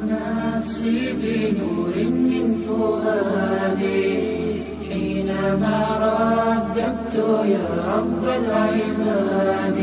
نفسي بنور من فؤادي حينما رددت يا رب العباد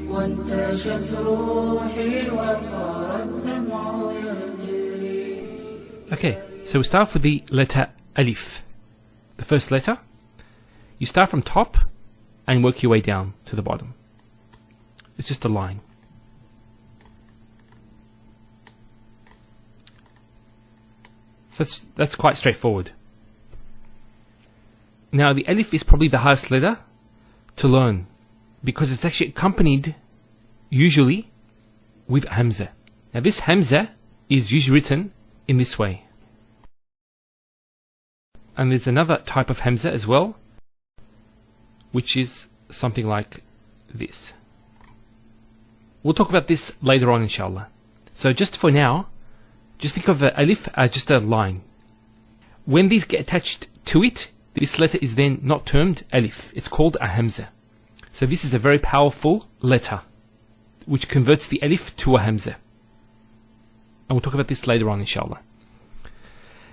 وانتشت روحي وصار الدمع يجري. Okay, so we start with the letter alif. The first letter. You start from top and work your way down to the bottom. It's just a line. So that's quite straightforward. Now the alif is probably the hardest letter to learn because it's actually accompanied usually with hamza. Now this hamza is usually written in this way. And there's another type of hamza as well, which is something like this. We'll talk about this later on, inshallah. So just for now, just think of the alif as just a line. When these get attached to it, this letter is then not termed alif. It's called a hamza. So this is a very powerful letter, which converts the alif to a hamza. And we'll talk about this later on, inshallah.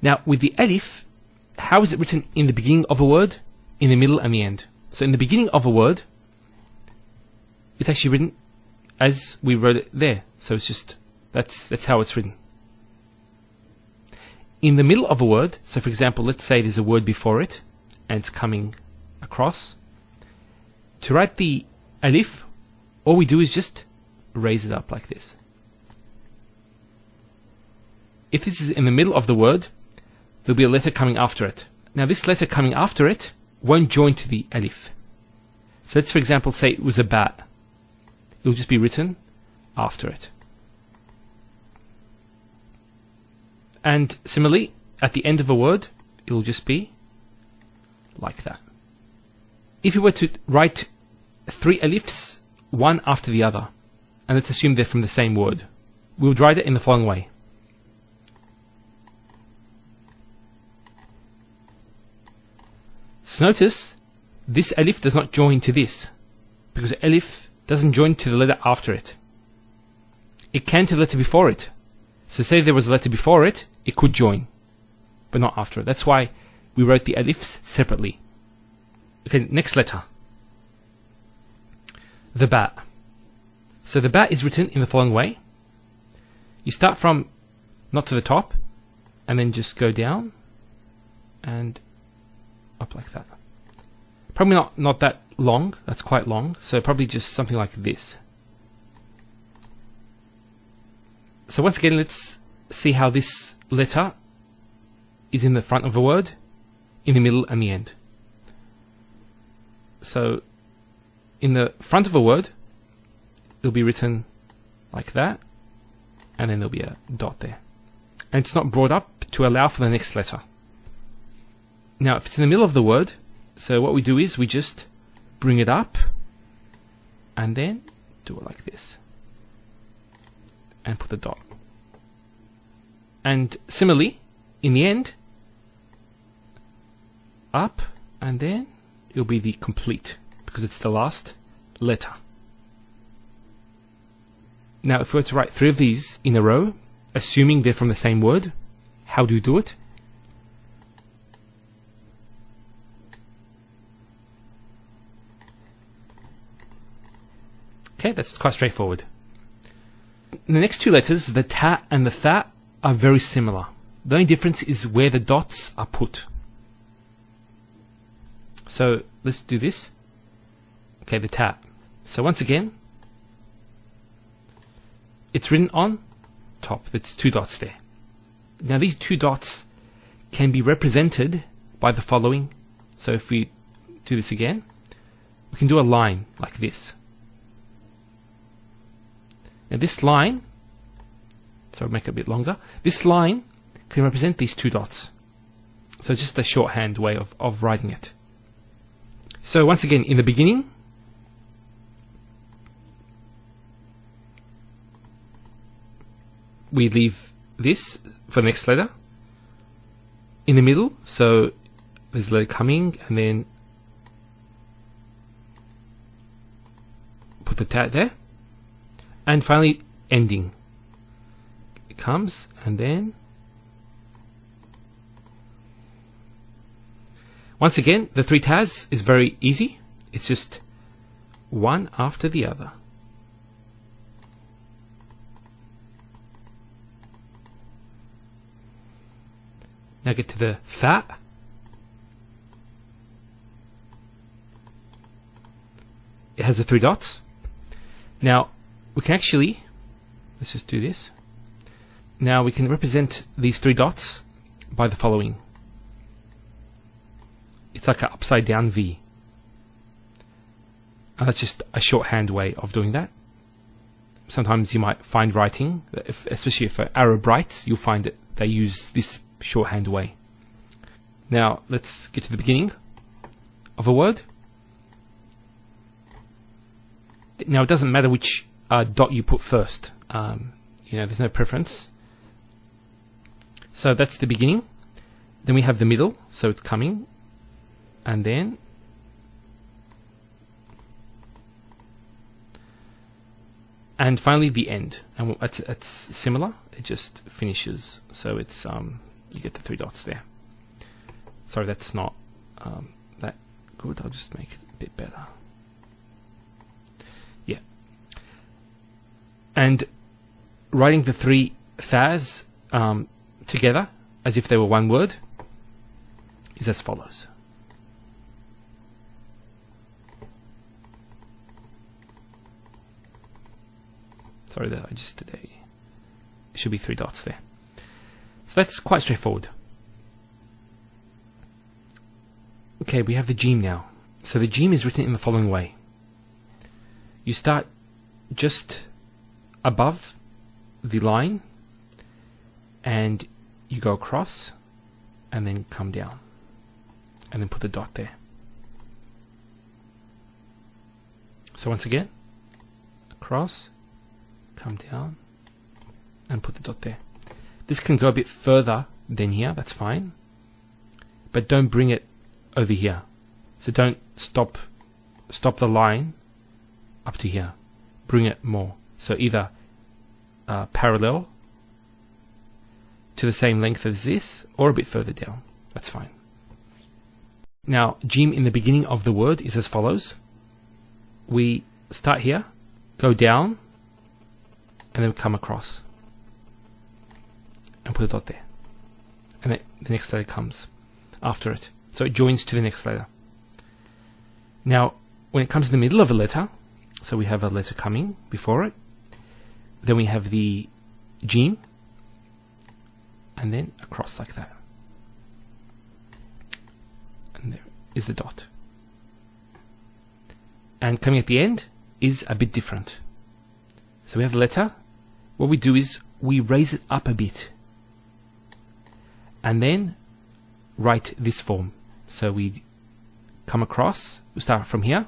Now, with the alif, how is it written in the beginning of a word, in the middle, and the end? So in the beginning of a word, it's actually written as we wrote it there. So it's just, that's how it's written. In the middle of a word, so for example, let's say there's a word before it, and it's coming across. To write the alif, all we do is just raise it up like this. If this is in the middle of the word, there'll be a letter coming after it. Now this letter coming after it won't join to the alif. So let's for example say it was a ba. It will just be written after it. And similarly, at the end of a word, it will just be like that. If you were to write 3 alifs, one after the other, and let's assume they're from the same word, we would write it in the following way. So notice, this alif does not join to this, because alif doesn't join to the letter after it. It can to the letter before it. So say there was a letter before it, it could join, but not after it. That's why we wrote the alifs separately. Okay, next letter. The ba. So the ba is written in the following way. You start from not to the top, and then just go down, and up like that. Probably not that long, that's quite long, so probably just something like this. So once again, let's see how this letter is in the front of a word, in the middle and the end. So in the front of a word, it'll be written like that, and then there'll be a dot there. And it's not brought up to allow for the next letter. Now, if it's in the middle of the word, so what we do is we just bring it up and then do it like this and put the dot. And similarly, in the end, up and then it'll be the complete because it's the last letter. Now, if we were to write 3 of these in a row, assuming they're from the same word, how do you do it? Okay, that's quite straightforward. The next 2 letters, the ta and the tha, are very similar. The only difference is where the dots are put. So let's do this. Okay, the ta. So once again, it's written on top. There's 2 dots there. Now these 2 dots can be represented by the following. So if we do this again, we can do a line like this. Now this line, so I'll make it a bit longer, this line can represent these 2 dots. So just a shorthand way of writing it. So once again, in the beginning, we leave this for the next letter. In the middle, so there's a letter coming, and then put the ta there. And finally, ending. comes, and then once again, the 3 tas is very easy. It's just one after the other. Now get to the tha. It has the 3 dots. Now we can actually, let's just do this. Now we can represent these 3 dots by the following. It's like an upside down V. And that's just a shorthand way of doing that. Sometimes you might find writing, especially for Arab writes, you'll find that they use this shorthand way. Now let's get to the beginning of a word. Now it doesn't matter which dot you put first. There's no preference. So that's the beginning. Then we have the middle, so it's coming, and then and finally the end. And it's similar. It just finishes. So it's you get the 3 dots there. Sorry, that's not that good. I'll just make it a bit better. Yeah. And writing the 3 thas together as if they were one word is as follows. Sorry that I just did it should be 3 dots there. So that's quite straightforward. Okay, we have the Jim now. So the Jim is written in the following way. You start just above the line and you go across and then come down and then put the dot there. So once again, across, come down and put the dot there. This can go a bit further than here, that's fine, but don't bring it over here. So don't stop the line up to here. Bring it more. So either parallel to the same length as this, or a bit further down. That's fine. Now, Jim in the beginning of the word is as follows. We start here, go down, and then come across, and put a dot there. And then the next letter comes after it. So it joins to the next letter. Now, when it comes to the middle of a letter, so we have a letter coming before it, then we have the Jim, and then across like that. And there is the dot. And coming at the end is a bit different. So we have the letter. What we do is we raise it up a bit. And then write this form. So we come across, we start from here,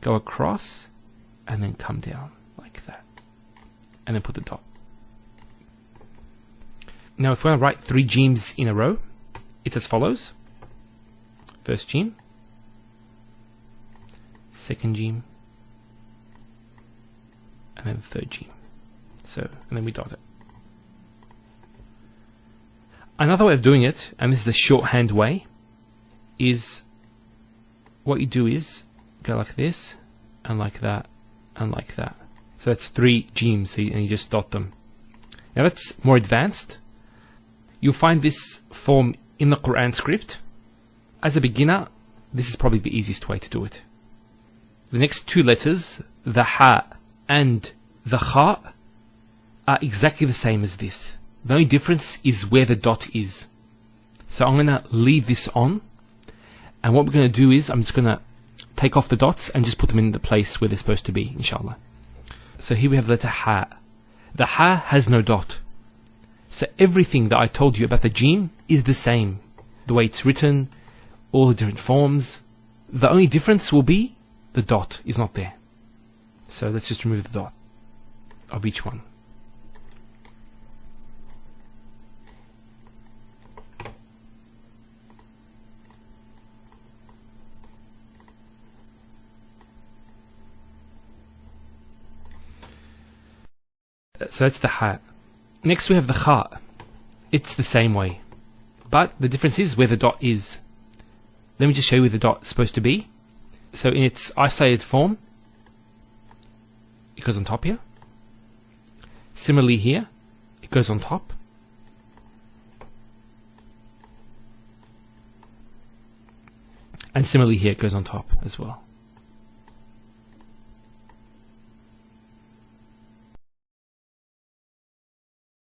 go across, and then come down like that. And then put the dot. Now if we want to write 3 Jims in a row, it's as follows. First Jim, second Jim, and then third Jim. So, and then we dot it. Another way of doing it, and this is the shorthand way, is what you do is go like this, and like that, and like that. So that's 3 Jims, and you just dot them. Now that's more advanced. You'll find this form in the Quran script. As a beginner, this is probably the easiest way to do it. The next 2 letters, the ha and the kha, are exactly the same as this. The only difference is where the dot is. So I'm going to leave this on, and what we're going to do is I'm just going to take off the dots and just put them in the place where they're supposed to be, inshallah. So here we have the letter ha. The ha has no dot. So everything that I told you about the Jim is the same. The way it's written, all the different forms. The only difference will be the dot is not there. So let's just remove the dot of each one. So that's the ha. Next we have the kha. It's the same way, but the difference is where the dot is. Let me just show you where the dot is supposed to be. So in its isolated form, it goes on top here. Similarly here, it goes on top. And similarly here, it goes on top as well.